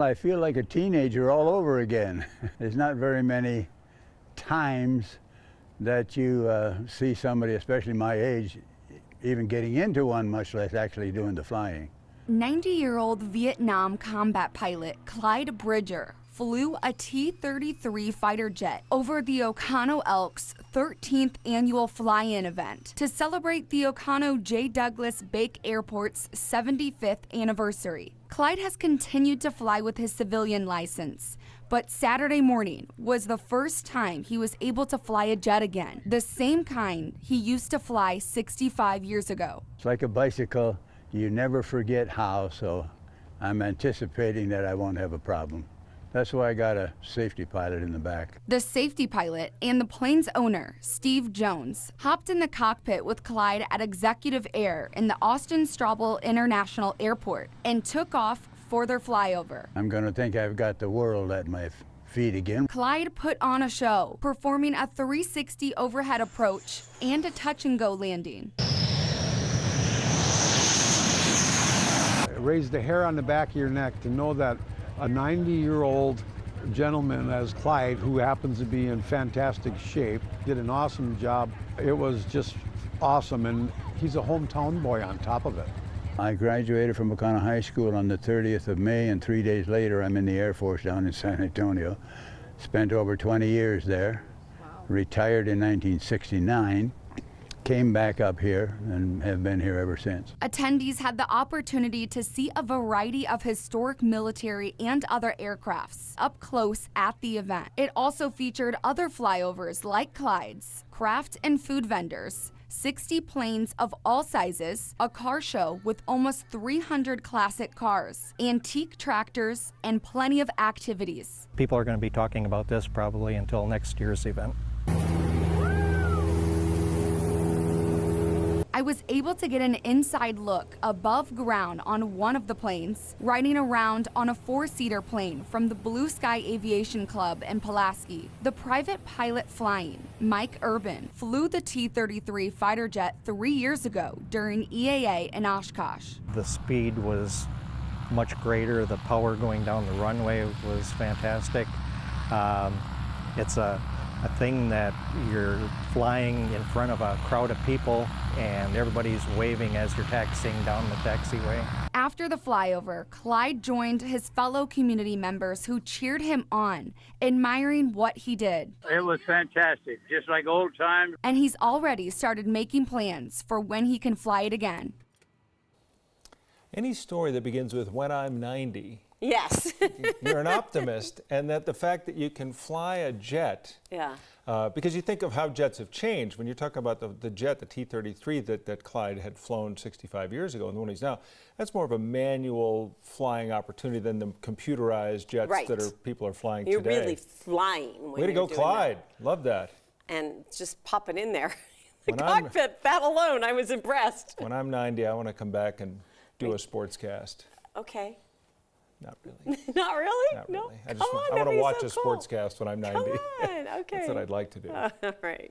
I feel like a teenager all over again. There's not very many times that you see somebody, especially my age, even getting into one, much less actually doing the flying. 90-year-old Vietnam combat pilot Clyde Bridger flew a T-33 fighter jet over the Oconto Elk's 13th annual fly-in event to celebrate the Oconto J. Douglas Bake Airport's 75th anniversary. Clyde has continued to fly with his civilian license, but Saturday morning was the first time he was able to fly a jet again, the same kind he used to fly 65 years ago. It's like a bicycle. You never forget how, so I'm anticipating that I won't have a problem. That's why I got a safety pilot in the back. The safety pilot and the plane's owner, Steve Jones, hopped in the cockpit with Clyde at Executive Air in the Austin Straubel International Airport and took off for their flyover. I'm going to think I've got the world at my feet again. Clyde put on a show, performing a 360 overhead approach and a touch-and-go landing. Raise the hair on the back of your neck to know that a 90-year-old gentleman as Clyde, who happens to be in fantastic shape, did an awesome job. It was just awesome, and he's a hometown boy on top of it. I graduated from Oconto High School on the 30th of May, and 3 days later I'm in the Air Force down in San Antonio. Spent over 20 years there. Wow. Retired in 1969. Came back up here and have been here ever since. Attendees had the opportunity to see a variety of historic military and other aircrafts up close at the event. It also featured other flyovers like Clyde's, craft and food vendors, 60 planes of all sizes, a car show with almost 300 classic cars, antique tractors, and plenty of activities. People are going to be talking about this probably until next year's event. I was able to get an inside look above ground on one of the planes, riding around on a 4-seater plane from the Blue Sky Aviation Club in Pulaski. The private pilot flying, Mike Urban, flew the T-33 fighter jet 3 years ago during EAA in Oshkosh. The speed was much greater. The power going down the runway was fantastic. It's a thing that you're flying in front of a crowd of people and everybody's waving as you're taxiing down the taxiway. After the flyover, Clyde joined his fellow community members who cheered him on, admiring what he did. It was fantastic, just like old times. And he's already started making plans for when he can fly it again. Any story that begins with "when I'm 90," yes. you're an optimist, and that the fact that you can fly a jet, yeah. Because you think of how jets have changed. When you talk about the jet, the T-33 that Clyde had flown 65 years ago and the one he's now, that's more of a manual flying opportunity than the computerized jets right. that people are flying you're today. You're really flying when Way to go, Clyde. That. Love that. And just popping in there. The cockpit, that alone, I was impressed. When I'm 90, I want to come back and do a sportscast. Okay. Not really. Not really? Not no. really. I want to watch so a cool. sportscast when I'm 90. Come on. Okay. That's what I'd like to do. All right.